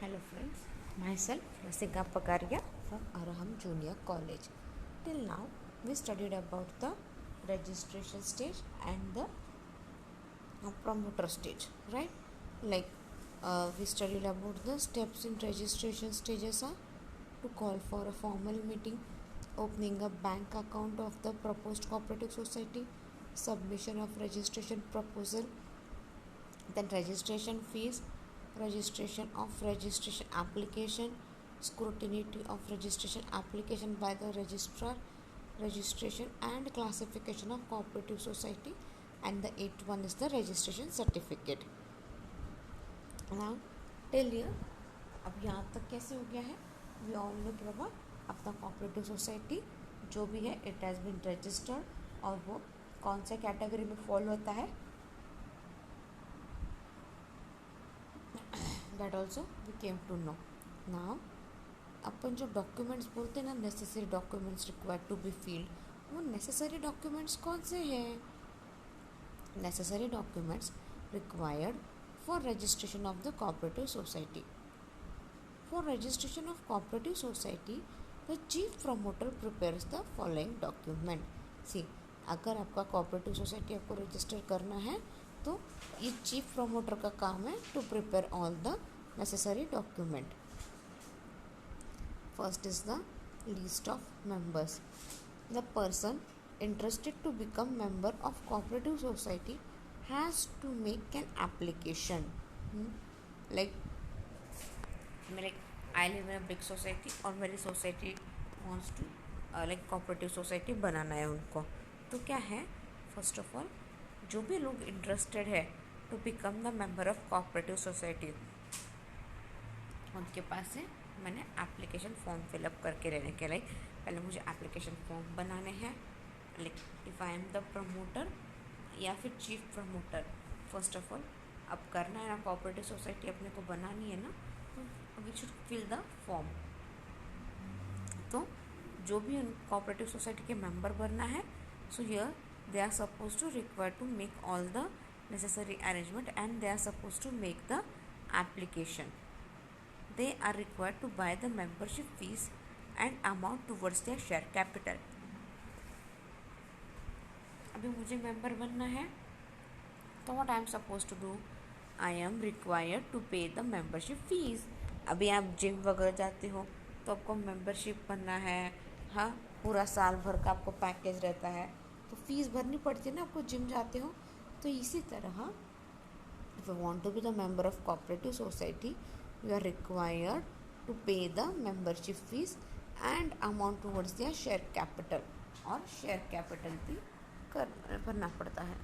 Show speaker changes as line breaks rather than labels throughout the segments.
Hello friends, myself Rasika Pakaria from Araham Junior College. Till now, we studied about the registration stage and the promoter stage, right? Like we studied about the steps in registration stages are to call for a formal meeting, opening a bank account of the proposed cooperative society, submission of registration proposal, then registration fees, registration of registration application, scrutiny of registration application by the registrar, registration and classification of cooperative society, and the eighth one is the registration certificate. Now till here अब यहाँ तक कैसे हो गया है, we all know कि बाबा अपना cooperative society जो भी है इट हैज़ बीन रजिस्टर्ड और वो कौन से कैटेगरी में फॉलो होता है, that also we came to know. Now अपन जो डॉक्यूमेंट्स बोलते हैं ना, necessary documents required to be filled, वो नेसेसरी डॉक्यूमेंट्स कौन से हैं? Necessary documents required for registration of the cooperative society. For registration of cooperative society, the chief promoter prepares the following document. See, अगर आपका cooperative society आपको register करना है तो ये chief promoter का काम है to prepare all the necessary document. First is the list of members. The person interested to become member of cooperative society has to make an application. Like I live in a big society और मेरी society wants to like cooperative society बनाना है उनको, तो क्या है, first of all जो भी लोग इंटरेस्टेड है to become the member of cooperative society, उनके पास से मैंने एप्लीकेशन फॉर्म फिलअप करके रहने के लिए पहले मुझे एप्लीकेशन फॉर्म बनाने हैं. Like if I am the promoter या फिर chief promoter, first of all अब करना है ना, कोऑपरेटिव सोसाइटी अपने को बनानी है ना, तो we should fill the form. तो जो भी उन कोऑपरेटिव सोसाइटी के मेंबर बनना है, so here they are suppose to require to make all the necessary arrangement and they are suppose to make the application. They are required to buy the membership fees and amount towards their share capital. अभी मुझे member बनना है तो what I am suppose to do, I am required to pay the membership fees. अभी आप gym वगैरह जाते हो तो आपको मेंबरशिप बनना है, हाँ, पूरा साल भर का आपको पैकेज रहता है तो फीस भरनी पड़ती है ना आपको, जिम जाते हो. तो इसी तरह if you want to be the member of cooperative society you are required to pay the membership fees and amount towards their share capital, और शेयर कैपिटल भी भरना पड़ता है.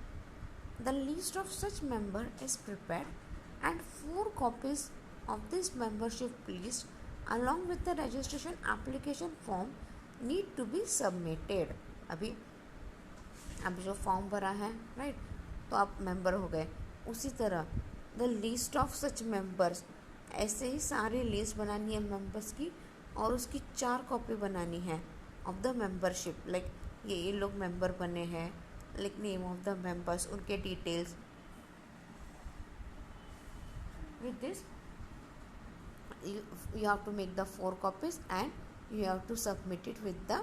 The list of such member is prepared and 4 copies of this membership list along with the registration application form need to be submitted. अभी जो form भरा है, right, तो आप मेंबर हो गए. उसी तरह the list of such members, ऐसे ही सारी लिस्ट बनानी है मेंबर्स की और उसकी 4 कॉपी बनानी है ऑफ द मेंबरशिप. लाइक ये लोग मेंबर बने हैं, like name of the members, उनके details. With this you have to make the 4 copies and you have to submit it with the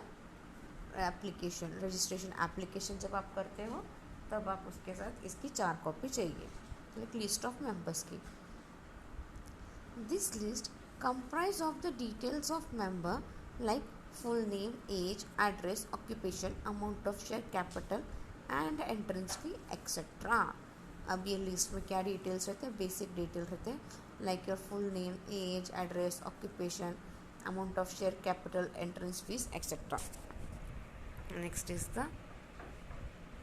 application, registration application. जब आप करते हो तब आप उसके साथ इसकी 4 कॉपी चाहिए. लाइक लिस्ट ऑफ मेंबर्स की. This list comprise of the details of member like full name, age, address, occupation, amount of share capital and entrance fee etc. अब ये लिस्ट में क्या डिटेल्स रहते हैं, बेसिक डिटेल रहते हैं, like your full name, age, address, occupation, amount of share capital, entrance fees etcetera. Next is the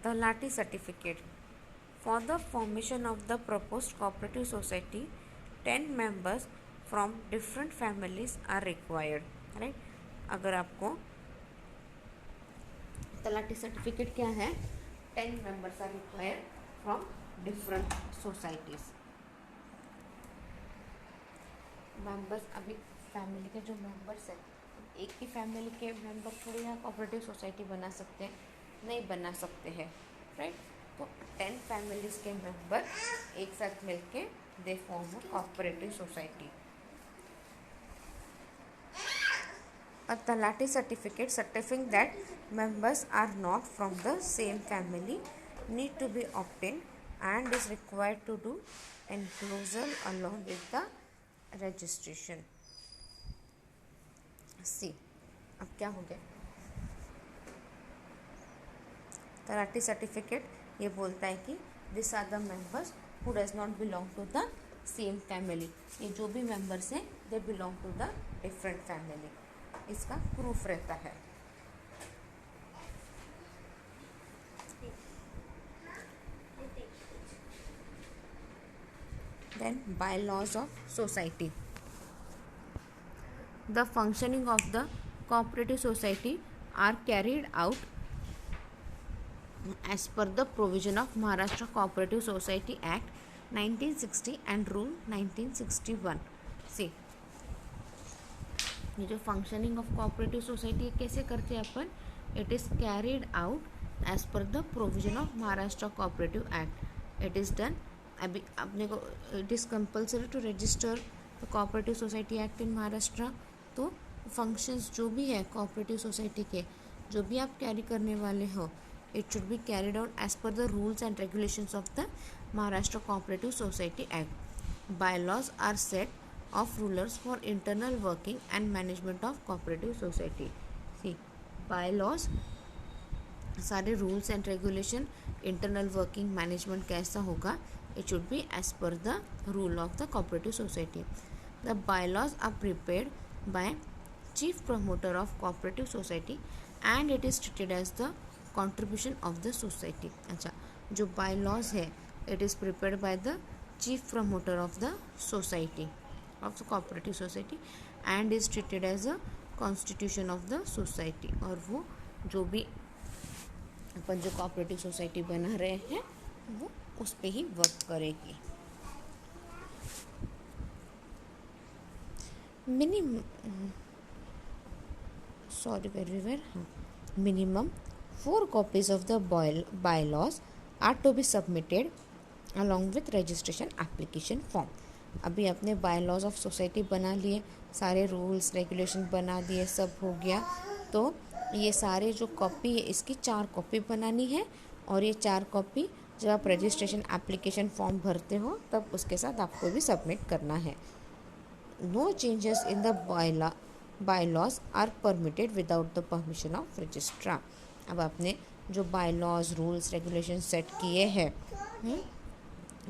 talathi certificate. For the formation of the proposed cooperative society 10 members from different families are required. Right, अगर आपको talathi certificate क्या है, 10 members are required from different societies. Members, अभी family के जो members हैं, एक ही family के मेंबर थोड़ी ना कोऑपरेटिव सोसाइटी बना सकते हैं, नहीं बना सकते हैं, राइट. तो 10 फैमिलीज़ के मेंबर एक साथ मिलके they form a cooperative society. A Talati certificate certifying that members are not from the same family need to be obtained and is required to do enclosure along with the registration. सी अब क्या हो गया, talati certificate ये बोलता है कि this are the members who does not belong to the same family, ये जो भी मेंबर्स हैं they belong to the different family, इसका प्रूफ रहता है. Then bylaws of society. The functioning of the cooperative society are carried out as per the provision of Maharashtra Cooperative Society Act 1960 and Rule 1961. See, ये जो functioning of cooperative society कैसे करते हैं अपन, it is carried out as per the provision of Maharashtra cooperative act. It is done, अभी अपने को it is compulsory to register the cooperative society act in Maharashtra. तो फंक्शंस जो भी है कोऑपरेटिव सोसाइटी के, जो भी आप कैरी करने वाले हो, it should be carried out as per the rules and regulations of the Maharashtra cooperative society act. bylaws are set of rulers for internal working and management of cooperative society. See, bylaws सारे rules and regulation, internal working management कैसा होगा, it should be as per the rule of the cooperative society. The bylaws are prepared by chief promoter of cooperative society and it is treated as the contribution of the society. अच्छा, जो bylaws है it is prepared by the chief promoter of the society of the cooperative society and is treated as a constitution of the society. और वो जो भी अपन जो cooperative society बना रहे हैं वो उस पे ही वर्क करेगी. Minimum 4 copies of the bylaws are to be submitted along with registration application form. अभी अपने बायलॉज ऑफ सोसाइटी बना लिए, सारे रूल्स रेगुलेशन बना दिए, सब हो गया. तो ये सारे जो कॉपी है इसकी 4 कॉपी बनानी है और ये 4 कॉपी जब आप रजिस्ट्रेशन एप्लीकेशन फॉर्म भरते हो तब उसके साथ आपको भी सबमिट करना है. No changes in the bylaws are permitted without the permission of registrar. अब आपने जो बायलॉज रूल्स रेगुलेशन सेट किए हैं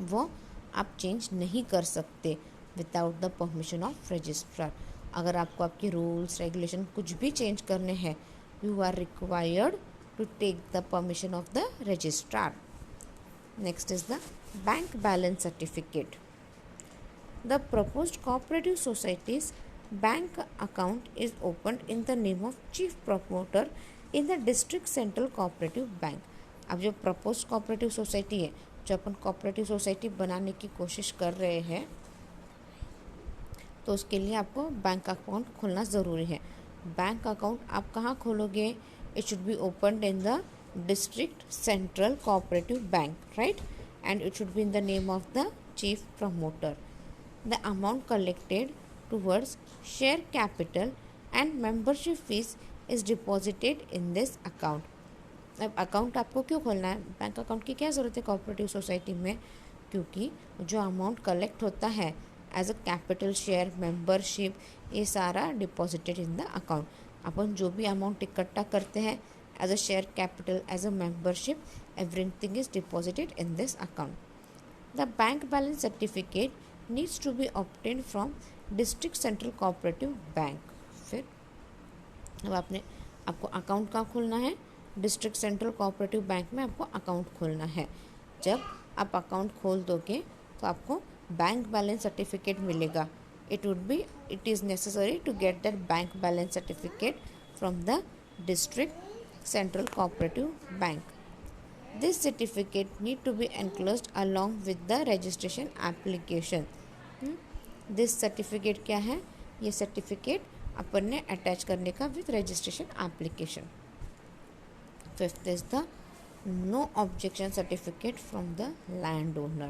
वो आप चेंज नहीं कर सकते without the permission of registrar. अगर आपको आपके रूल्स रेगुलेशन कुछ भी चेंज करने हैं, you are required to take the permission of the registrar. Next is the bank balance certificate. The proposed cooperative society's bank account is opened in the name of chief promoter in the district central cooperative bank. अब जो proposed cooperative society है, जो अपन cooperative society बनाने की कोशिश कर रहे हैं, तो उसके लिए आपको बैंक अकाउंट खोलना ज़रूरी है. बैंक अकाउंट आप कहाँ खोलोगे, it should be opened in the district central cooperative bank, right, and it should be in the name of the chief promoter. The amount collected towards share capital and membership fees is deposited in this account. अब account आपको क्यों खोलना है, bank account की क्या ज़रूरत है cooperative society में, क्योंकि जो अमाउंट कलेक्ट होता है as a capital share membership, ये सारा डिपॉजिटेड इन द अकाउंट. अपन जो भी अमाउंट इकट्ठा करते हैं as a share capital, as a membership, everything is deposited in this account. The bank balance certificate needs to be obtained from district central cooperative bank. फिर अब आपको account कहाँ खोलना है, डिस्ट्रिक्ट सेंट्रल कोऑपरेटिव बैंक में आपको account खोलना है. जब आप अकाउंट खोल दोगे तो आपको बैंक बैलेंस सर्टिफिकेट मिलेगा. It is necessary to get that bank balance certificate from the district central cooperative bank. This certificate need to be enclosed along with the registration application. This certificate क्या है, ये certificate अपन ने attach करने का with registration application. Fifth is the no objection certificate from the landowner.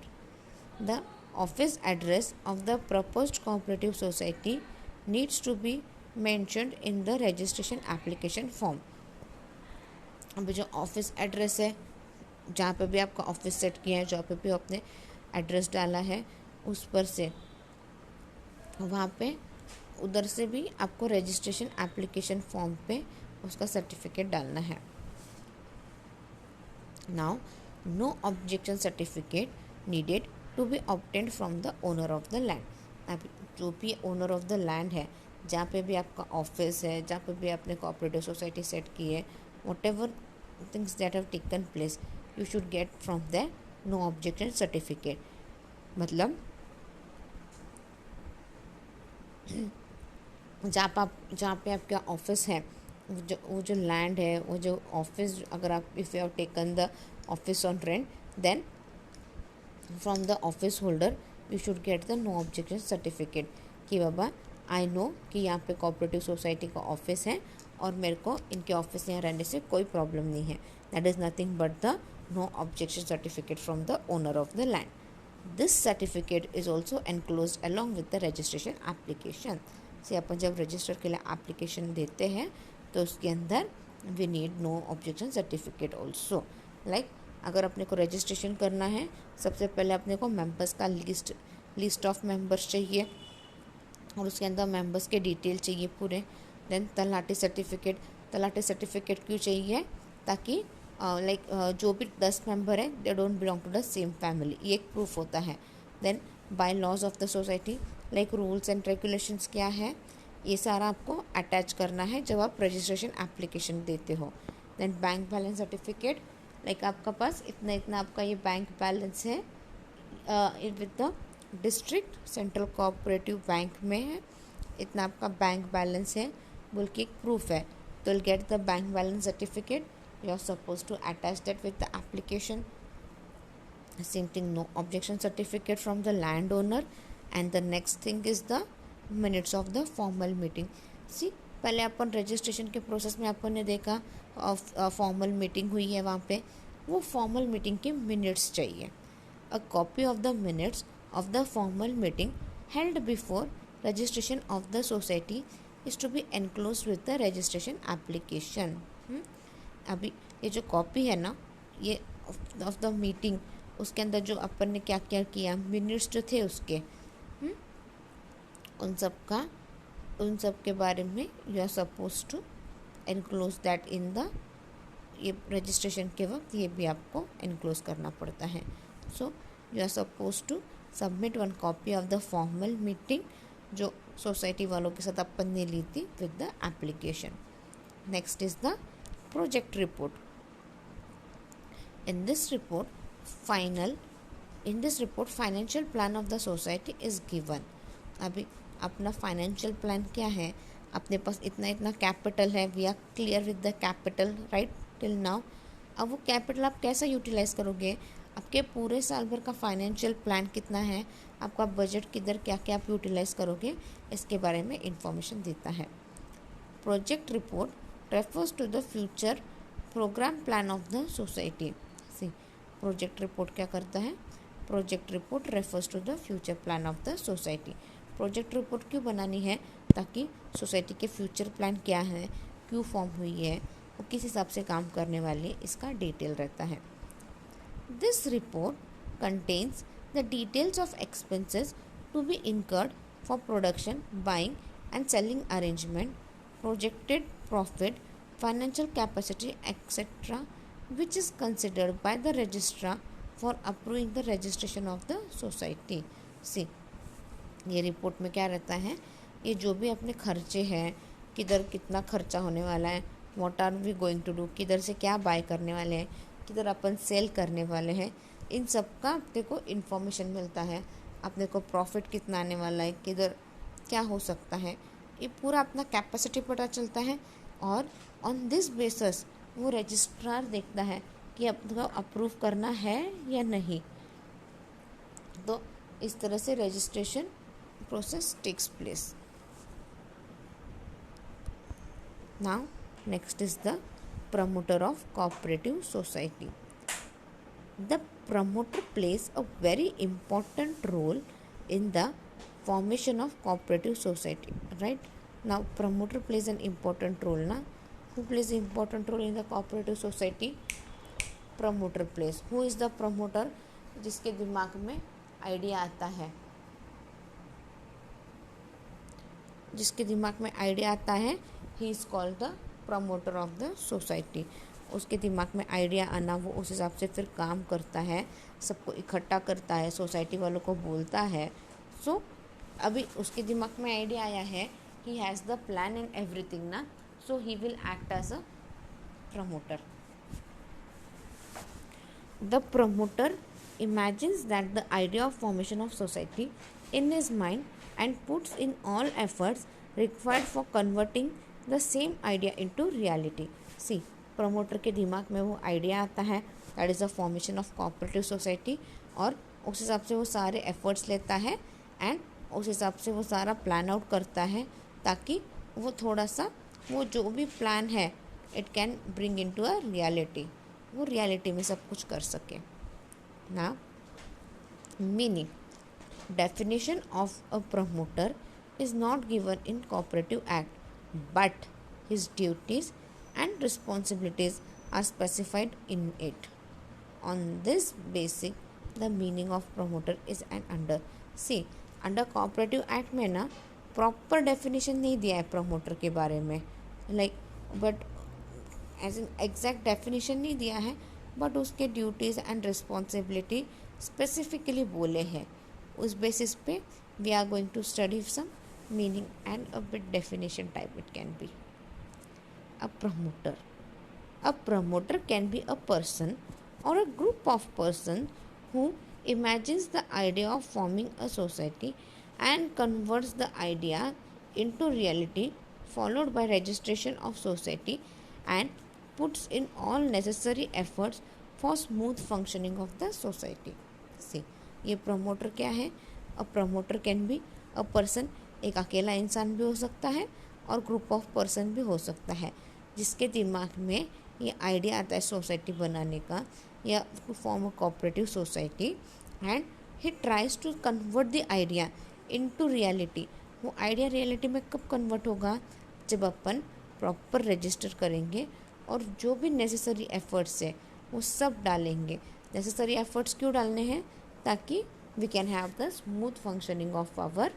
The office address of the proposed cooperative society needs to be mentioned in the registration application form. अभी जो office address है, जहाँ पे भी आपका office set किया है, जहाँ पे भी आपने एड्रेस डाला है, उस पर से वहाँ पे उधर से भी आपको रजिस्ट्रेशन एप्लीकेशन फॉर्म पे उसका सर्टिफिकेट डालना है। Now no objection certificate needed to be obtained from the owner of the land. अब जो भी ओनर ऑफ द लैंड है, जहाँ पे भी आपका ऑफिस है, जहाँ पे भी आपने कोऑपरेटिव सोसाइटी सेट की है, whatever things that have taken place, you should get from the no objection certificate. मतलब जहाँ पे आपका ऑफिस है, वो जो लैंड है, वो जो ऑफिस, अगर आप if you have taken the office on rent, then from the office holder you should get the no objection certificate कि बाबा आई नो कि यहाँ पे कोऑपरेटिव सोसाइटी का ऑफिस है और मेरे को इनके ऑफिस यहाँ रहने से कोई प्रॉब्लम नहीं है। That is nothing but the no objection certificate from the owner of the land. This certificate is also enclose along with the registration application. से अपन जब रजिस्टर के लिए एप्लीकेशन देते हैं तो उसके अंदर we need no objection certificate also. Like अगर अपने को रजिस्ट्रेशन करना है, सबसे पहले अपने को मेंबर्स का लिस्ट ऑफ मेंबर्स चाहिए और उसके अंदर मेंबर्स के डिटेल चाहिए पूरे। देन तलाटी सर्टिफिकेट क्यों चाहिए? ताकि जो भी 10 मेंबर है they don't belong to the same family, ये एक प्रूफ होता है। Then bylaws of the society, like rules and regulations क्या है, ये सारा आपको अटैच करना है जब आप रजिस्ट्रेशन एप्लीकेशन देते हो। Then bank balance certificate, like आपका पास इतना इतना आपका ये बैंक बैलेंस है with the district central cooperative bank में है, इतना आपका बैंक बैलेंस है बोल के एक प्रूफ है, तो will get the bank balance certificate. You are suppose to attach that with the application. Same thing, no objection certificate from the land owner. And the next thing is the minutes of the formal meeting. See पहले अपन registration के process में अपन ने देखा formal meeting हुई है, वहाँ पे वो फॉर्मल मीटिंग के मिनट्स चाहिए। A copy of the minutes of the formal meeting held before registration of the society is to be enclosed with the registration application। अभी ये जो कॉपी है ना, ये ऑफ द मीटिंग, उसके अंदर जो अपन ने क्या क्या किया, मिनट्स जो थे उसके, उन सब के बारे में you are suppose to enclose that in the, ये रजिस्ट्रेशन के वक्त ये भी आपको एनक्लोज करना पड़ता है। So you are suppose to submit one copy of the formal meeting जो सोसाइटी वालों के साथ अपन ने ली थी with the application. Next is the project report. In this report financial plan of the society is given. अभी अपना फाइनेंशियल प्लान क्या है, अपने पास इतना इतना कैपिटल है, we are clear with the capital right till now. अब वो कैपिटल आप कैसे यूटिलाइज करोगे, आपके पूरे साल भर का फाइनेंशियल प्लान कितना है, आपका बजट किधर क्या क्या आप यूटिलाइज करोगे, इसके बारे में इंफॉर्मेशन देता है। Project report refers to the future programme plan of the society. See project report क्या करता है, project report refers to the future plan of the society. Project report क्यों बनानी है, ताकि सोसाइटी के फ्यूचर प्लान क्या है, क्यों फॉर्म हुई है, वो किस हिसाब से काम करने वाली, इसका डिटेल रहता है। This report contains the details of expenses to be incurred for production, buying and selling arrangement, projected profit, financial capacity, etc., which is considered by the registrar for approving the registration of the society। See, ये report में क्या रहता है, ये जो भी अपने खर्चे हैं, किधर कितना खर्चा होने वाला है, what are we going to do, किधर से क्या बाय करने वाले हैं, किधर अपन सेल करने वाले हैं, इन सब का अपने को इन्फॉर्मेशन मिलता है। अपने को प्रॉफिट कितना आने वाला है, किधर क्या हो सकता है, ये पूरा अपना कैपेसिटी पता चलता है। और ऑन दिस बेसिस वो रजिस्ट्रार देखता है कि अपने को अप्रूव करना है या नहीं। तो इस तरह से registration process takes place. Now next is the promoter of cooperative society. The promoter plays a very important role in the formation of cooperative society, right? Now promoter plays an important role ना. Who plays an important role in the cooperative society? Promoter plays. Who is the promoter? जिसके दिमाग में idea आता है, जिसके दिमाग में idea आता है, he is called the promoter of the society. उसके दिमाग में आइडिया आना, वो उस हिसाब से फिर काम करता है, सबको इकट्ठा करता है, सोसाइटी वालों को बोलता है. सो अभी उसके दिमाग में आइडिया आया है, he has the plan and everything ना, so he will act as a promoter. The promoter imagines that the idea of formation of society in his mind and puts in all efforts required for converting the same idea into reality. See, promoter के दिमाग में वो idea आता है, that is the formation of cooperative society, और उस हिसाब से वो सारे efforts लेता है एंड उस हिसाब से वो सारा प्लान आउट करता है, ताकि वो थोड़ा सा वो जो भी प्लान है it can bring into a reality, वो रियलिटी में सब कुछ कर सके ना. Meaning, definition of a promoter is not given in cooperative act but his duties and responsibilities are specified in it. On this basic the meaning of promoter is an under. See, under cooperative act में ना proper definition नहीं दिया है promoter के बारे में, like but as an exact definition नहीं दिया है, बट उसके ड्यूटीज़ एंड रिस्पॉन्सिबिलिटी स्पेसिफिकली बोले हैं. उस बेसिस पे we are going to study some meaning and a bit definition type it can be. A promoter, a promoter can be a person or a group of persons who imagines the idea of forming a society and converts the idea into reality, followed by registration of society and puts in all necessary efforts for smooth functioning of the society. See, ये promoter क्या है? A promoter can be a person, एक अकेला इंसान भी हो सकता है और ग्रुप ऑफ पर्सन भी हो सकता है, जिसके दिमाग में ये आइडिया आता है सोसाइटी बनाने का या to form a cooperative society and he tries to convert the idea into reality. वो आइडिया रियलिटी में कब कन्वर्ट होगा? जब अपन प्रॉपर रजिस्टर करेंगे और जो भी नेसेसरी एफर्ट्स है वो सब डालेंगे. नेसेसरी एफर्ट्स क्यों डालने हैं? ताकि we can have the smooth functioning of our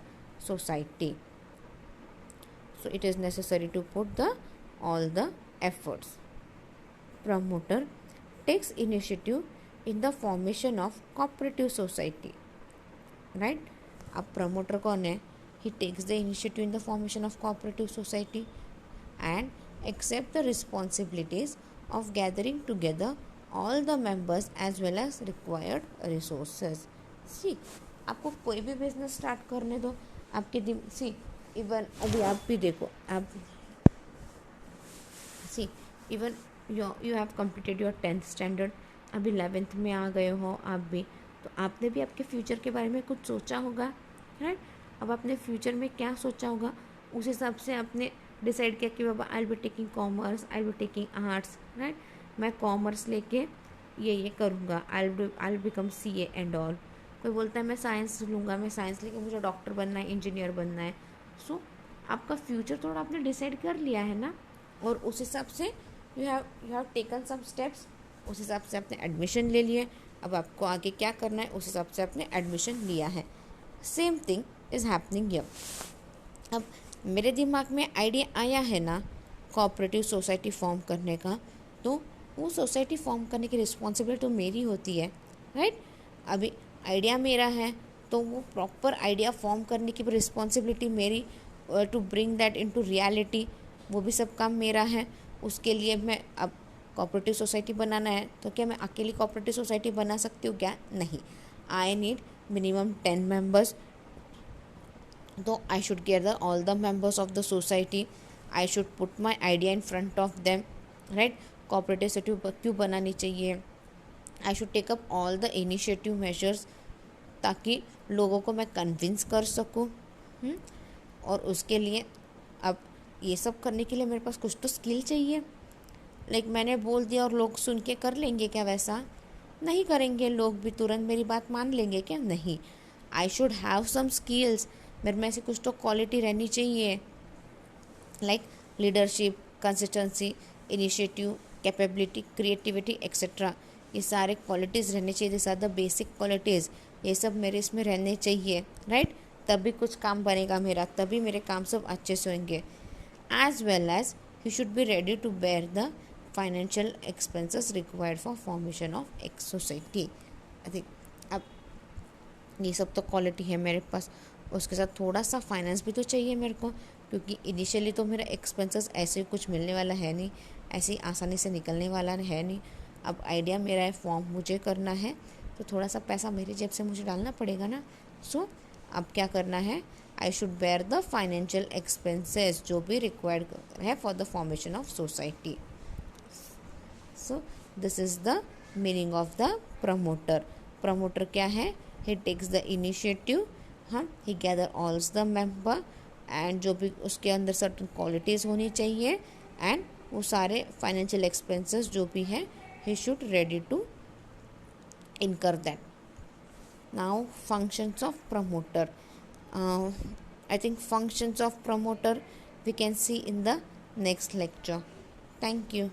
society. So it is necessary to put the all the efforts. Promoter takes initiative in the formation of cooperative society, right? अब promoter कौन है? He takes the initiative in the formation of cooperative society and accept the responsibilities of gathering together all the members as well as required resources. See, आपको कोई भी business start करने दो, आपके see even अभी आप भी देखो, आप see even you have completed your 10th standard, अभी 11th में आ गए हो आप भी, तो आपने भी आपके फ्यूचर के बारे में कुछ सोचा होगा, राइट? अब आपने फ्यूचर में क्या सोचा होगा, उस हिसाब से आपने डिसाइड किया कि बाबा I will be taking commerce, I will be taking arts, right? मैं कॉमर्स लेके ये करूँगा, I will become CA and all. कोई बोलता है मैं साइंस लूँगा, मैं साइंस लेके मुझे डॉक्टर बनना है, इंजीनियर बनना है. सो आपका फ्यूचर थोड़ा आपने डिसाइड कर लिया है ना, और उस हिसाब से you have taken some steps, उस हिसाब से आपने एडमिशन ले लिए. अब आपको आगे क्या करना है उस हिसाब से आपने एडमिशन लिया है. Same thing is happening here. अब मेरे दिमाग में आइडिया आया है ना कोऑपरेटिव सोसाइटी फॉर्म करने का, तो वो सोसाइटी फॉर्म करने की रिस्पॉन्सिबिलिटी तो मेरी होती है, राइट? अभी आइडिया मेरा है तो वो प्रॉपर आइडिया फॉर्म करने की रिस्पॉन्सिबिलिटी मेरी, to bring that into reality वो भी सब काम मेरा है. उसके लिए मैं अब कोऑपरेटिव सोसाइटी बनाना है तो क्या मैं अकेली कोऑपरेटिव सोसाइटी बना सकती हूँ क्या? नहीं. I need minimum 10 members. तो I should gather all the members of the society, I should put my idea in front of them, right? Cooperative society क्यों बनानी चाहिए? I should take up all the initiative measures ताकि लोगों को मैं convince कर सकूँ. और उसके लिए अब ये सब करने के लिए मेरे पास कुछ तो स्किल चाहिए. लाइक मैंने बोल दिया और लोग सुन के कर लेंगे क्या? वैसा नहीं करेंगे. लोग भी तुरंत मेरी बात मान लेंगे क्या? नहीं. I should have some skills. मेरे में ऐसी कुछ तो क्वालिटी रहनी चाहिए like leadership, consistency, initiative, capability, creativity etcetera, ये सारे क्वालिटीज़ रहने चाहिए. This are the basic qualities. ये सब मेरे इसमें रहने चाहिए, राइट. तभी कुछ काम बनेगा मेरा, तभी मेरे काम सब अच्छे से होंगे. As well as he should be ready to bear the financial expenses required for formation of एक सोसाइटी. आई थिंक अब ये सब तो क्वालिटी है मेरे पास. उसके साथ थोड़ा सा फाइनेंस भी तो चाहिए मेरे को, क्योंकि इनिशियली तो मेरा एक्सपेंसेस ऐसे कुछ मिलने वाला है नहीं, ऐसे ही आसानी से निकलने वाला है नहीं. अब आइडिया मेरा है, फॉर्म मुझे करना है, तो थोड़ा सा पैसा मेरी जेब से मुझे डालना पड़ेगा ना. सो अब क्या करना है, I should bear the financial expenses जो भी रिक्वायर्ड है for the formation of society. So this is the meaning of the promoter. Promoter क्या है, ही टेक्स द इनिशिएटिव, हाँ, he gather all the member, and जो भी उसके अंदर सर्टन क्वालिटीज़ होनी चाहिए, एंड वो सारे फाइनेंशियल एक्सपेंसेस जो भी है, he should ready to incur that. Now functions of promoter. I think functions of promoter we can see in the next lecture. Thank you.